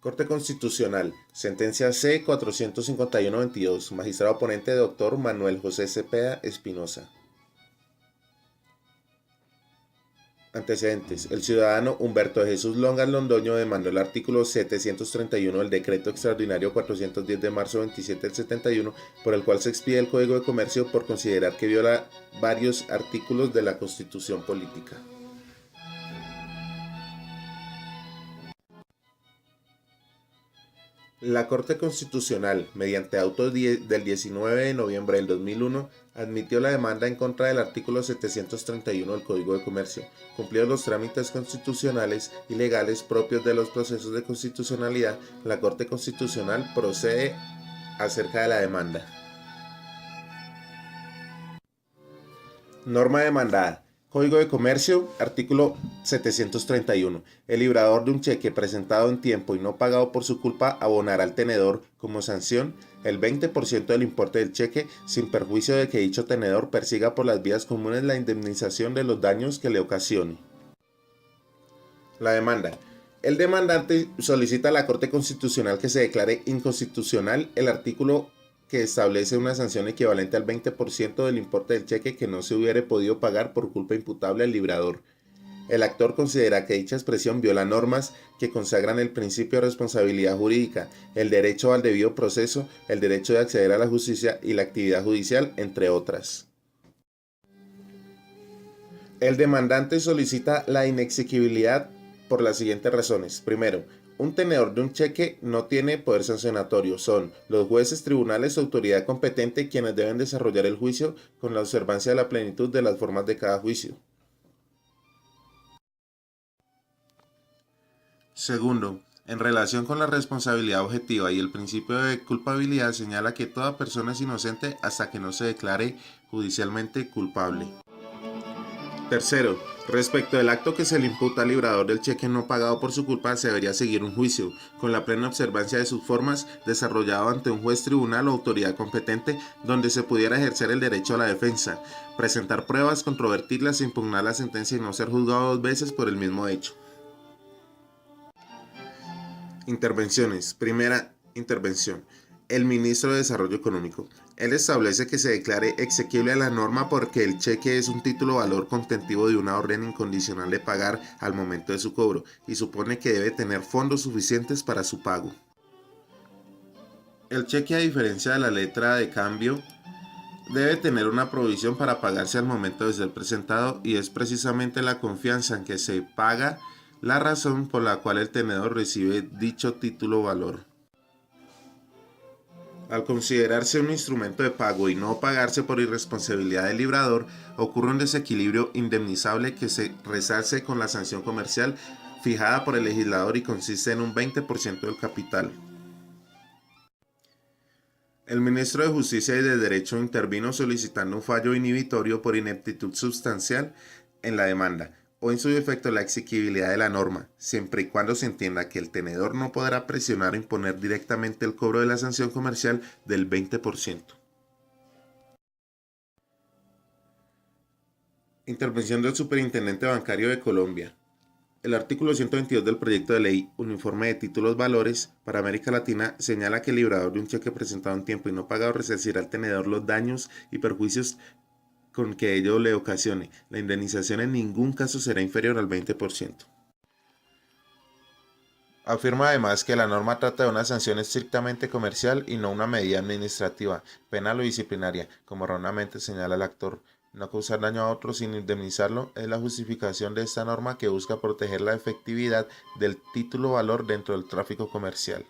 Corte Constitucional, sentencia C-451-22, magistrado ponente Dr. Manuel José Cepeda Espinosa. Antecedentes. El ciudadano Humberto de Jesús Longas Londoño demandó el artículo 731 del Decreto Extraordinario 410 de marzo 27 del 71, por el cual se expide el Código de Comercio por considerar que viola varios artículos de la Constitución Política. La Corte Constitucional, mediante auto del 19 de noviembre del 2001, admitió la demanda en contra del artículo 731 del Código de Comercio, cumplidos los trámites constitucionales y legales propios de los procesos de constitucionalidad. La Corte Constitucional procede acerca de la demanda. Norma demandada. Código de Comercio, artículo 731. El librador de un cheque presentado en tiempo y no pagado por su culpa abonará al tenedor, como sanción, el 20% del importe del cheque, sin perjuicio de que dicho tenedor persiga por las vías comunes la indemnización de los daños que le ocasione. La demanda. El demandante solicita a la Corte Constitucional que se declare inconstitucional el artículo que establece una sanción equivalente al 20% del importe del cheque que no se hubiere podido pagar por culpa imputable al librador. El actor considera que dicha expresión viola normas que consagran el principio de responsabilidad jurídica, el derecho al debido proceso, el derecho de acceder a la justicia y la actividad judicial, entre otras. El demandante solicita la inexequibilidad por las siguientes razones. Primero, un tenedor de un cheque no tiene poder sancionatorio. Son los jueces, tribunales o autoridad competente quienes deben desarrollar el juicio con la observancia de la plenitud de las formas de cada juicio. Segundo, en relación con la responsabilidad objetiva y el principio de culpabilidad, señala que toda persona es inocente hasta que no se declare judicialmente culpable. Tercero, respecto del acto que se le imputa al librador del cheque no pagado por su culpa, se debería seguir un juicio, con la plena observancia de sus formas, desarrollado ante un juez, tribunal o autoridad competente, donde se pudiera ejercer el derecho a la defensa, presentar pruebas, controvertirlas, impugnar la sentencia y no ser juzgado dos veces por el mismo hecho. Intervenciones. Primera intervención. El ministro de Desarrollo Económico. Él establece que se declare exequible a la norma porque el cheque es un título o valor contentivo de una orden incondicional de pagar al momento de su cobro y supone que debe tener fondos suficientes para su pago. El cheque, a diferencia de la letra de cambio, debe tener una provisión para pagarse al momento de ser presentado y es precisamente la confianza en que se paga la razón por la cual el tenedor recibe dicho título o valor. Al considerarse un instrumento de pago y no pagarse por irresponsabilidad del librador, ocurre un desequilibrio indemnizable que se resarce con la sanción comercial fijada por el legislador y consiste en un 20% del capital. El ministro de Justicia y de Derecho intervino solicitando un fallo inhibitorio por ineptitud sustancial en la demanda, o en su defecto la exequibilidad de la norma, siempre y cuando se entienda que el tenedor no podrá presionar o imponer directamente el cobro de la sanción comercial del 20%. Intervención del Superintendente Bancario de Colombia. El artículo 122 del proyecto de ley Uniforme de Títulos Valores para América Latina señala que el librador de un cheque presentado en tiempo y no pagado resarcirá al tenedor los daños y perjuicios con que ello le ocasione. La indemnización en ningún caso será inferior al 20%. Afirma además que la norma trata de una sanción estrictamente comercial y no una medida administrativa, penal o disciplinaria, como erróneamente señala el actor. No causar daño a otro sin indemnizarlo es la justificación de esta norma que busca proteger la efectividad del título valor dentro del tráfico comercial.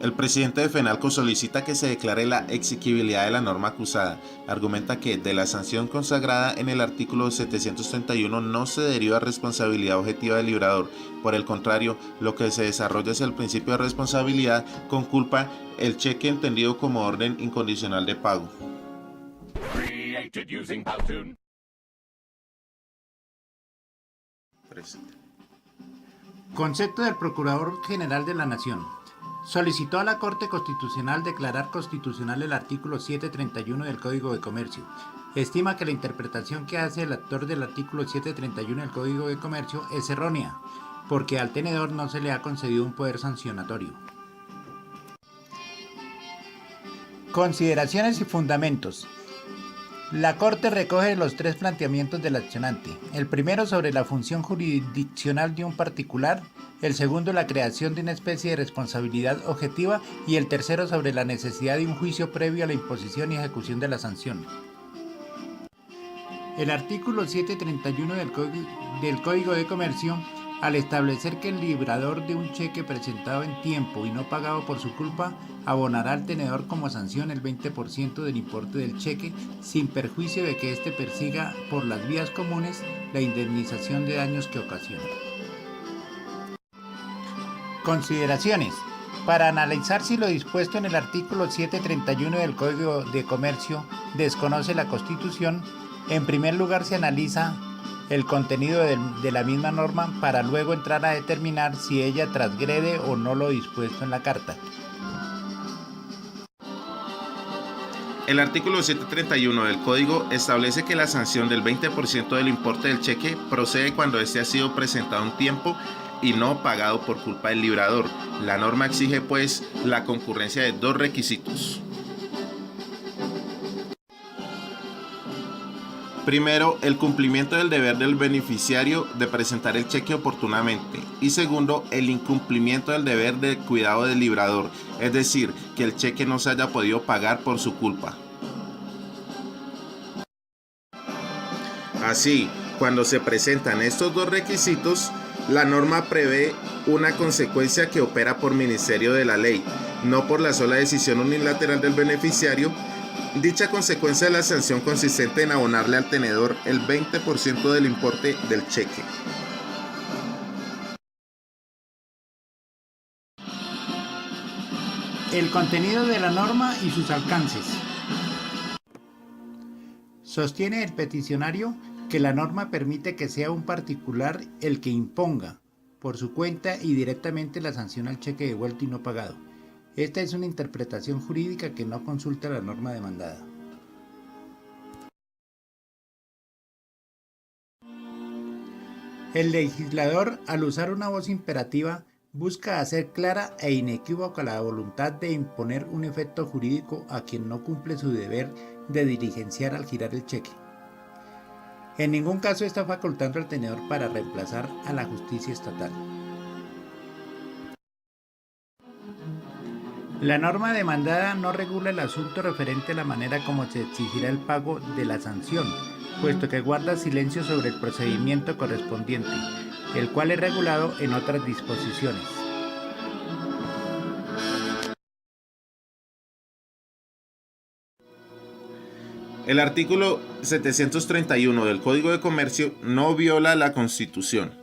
El presidente de FENALCO solicita que se declare la exequibilidad de la norma acusada. Argumenta que de la sanción consagrada en el artículo 731 no se deriva responsabilidad objetiva del librador. Por el contrario, lo que se desarrolla es el principio de responsabilidad con culpa, el cheque entendido como orden incondicional de pago. Concepto del Procurador General de la Nación. Solicitó a la Corte Constitucional declarar constitucional el artículo 731 del Código de Comercio, estima que la interpretación que hace el actor del artículo 731 del Código de Comercio es errónea, porque al tenedor no se le ha concedido un poder sancionatorio. Consideraciones y fundamentos. La Corte recoge los tres planteamientos del accionante. El primero sobre la función jurisdiccional de un particular, el segundo la creación de una especie de responsabilidad objetiva y el tercero sobre la necesidad de un juicio previo a la imposición y ejecución de la sanción. El artículo 731 del Código de Comercio, al establecer que el librador de un cheque presentado en tiempo y no pagado por su culpa abonará al tenedor como sanción el 20% del importe del cheque, sin perjuicio de que éste persiga por las vías comunes la indemnización de daños que ocasiona. Consideraciones. Para analizar si lo dispuesto en el artículo 731 del Código de Comercio desconoce la Constitución, en primer lugar se analiza el contenido de la misma norma para luego entrar a determinar si ella transgrede o no lo dispuesto en la Carta. El artículo 731 del Código establece que la sanción del 20% del importe del cheque procede cuando éste ha sido presentado en tiempo y no pagado por culpa del librador. La norma exige, pues, la concurrencia de dos requisitos. Primero, el cumplimiento del deber del beneficiario de presentar el cheque oportunamente. Y segundo, el incumplimiento del deber de cuidado del librador, es decir, que el cheque no se haya podido pagar por su culpa. Así, cuando se presentan estos dos requisitos, la norma prevé una consecuencia que opera por ministerio de la ley, no por la sola decisión unilateral del beneficiario. Dicha consecuencia es la sanción consistente en abonarle al tenedor el 20% del importe del cheque. El contenido de la norma y sus alcances. Sostiene el peticionario que la norma permite que sea un particular el que imponga por su cuenta y directamente la sanción al cheque devuelto y no pagado. Esta es una interpretación jurídica que no consulta la norma demandada. El legislador, al usar una voz imperativa, busca hacer clara e inequívoca la voluntad de imponer un efecto jurídico a quien no cumple su deber de diligenciar al girar el cheque. En ningún caso está facultando al tenedor para reemplazar a la justicia estatal. La norma demandada no regula el asunto referente a la manera como se exigirá el pago de la sanción, puesto que guarda silencio sobre el procedimiento correspondiente, el cual es regulado en otras disposiciones. El artículo 731 del Código de Comercio no viola la Constitución.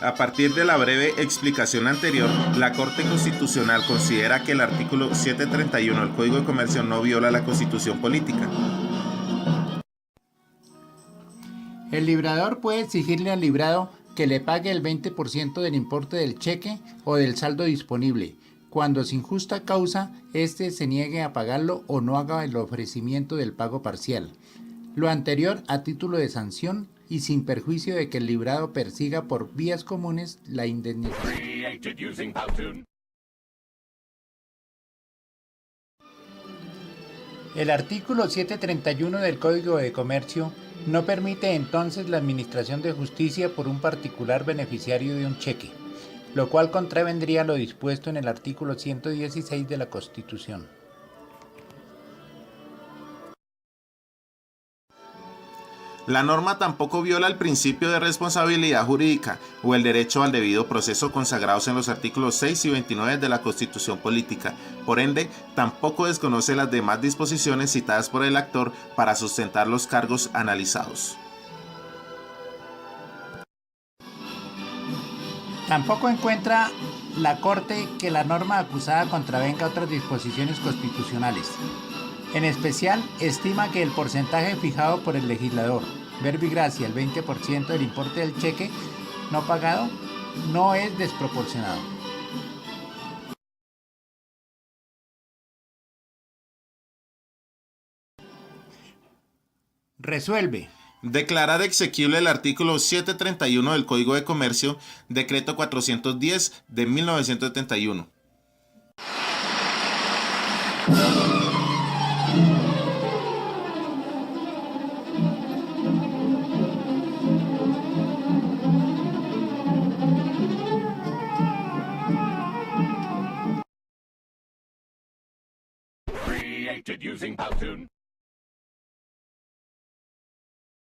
A partir de la breve explicación anterior, la Corte Constitucional considera que el artículo 731 del Código de Comercio no viola la Constitución política. El librador puede exigirle al librado que le pague el 20% del importe del cheque o del saldo disponible, cuando sin justa causa éste se niegue a pagarlo o no haga el ofrecimiento del pago parcial. Lo anterior a título de sanción y sin perjuicio de que el librado persiga por vías comunes la indemnización. El artículo 731 del Código de Comercio no permite entonces la administración de justicia por un particular beneficiario de un cheque, lo cual contravendría lo dispuesto en el artículo 116 de la Constitución. La norma tampoco viola el principio de responsabilidad jurídica o el derecho al debido proceso consagrados en los artículos 6 y 29 de la Constitución Política. Por ende, tampoco desconoce las demás disposiciones citadas por el actor para sustentar los cargos analizados. Tampoco encuentra la Corte que la norma acusada contravenga otras disposiciones constitucionales. En especial, estima que el porcentaje fijado por el legislador, verbi gracia, el 20% del importe del cheque no pagado, no es desproporcionado. Resuelve. Declarar exequible el artículo 731 del Código de Comercio, decreto 410 de 1971. Created using Powtoon.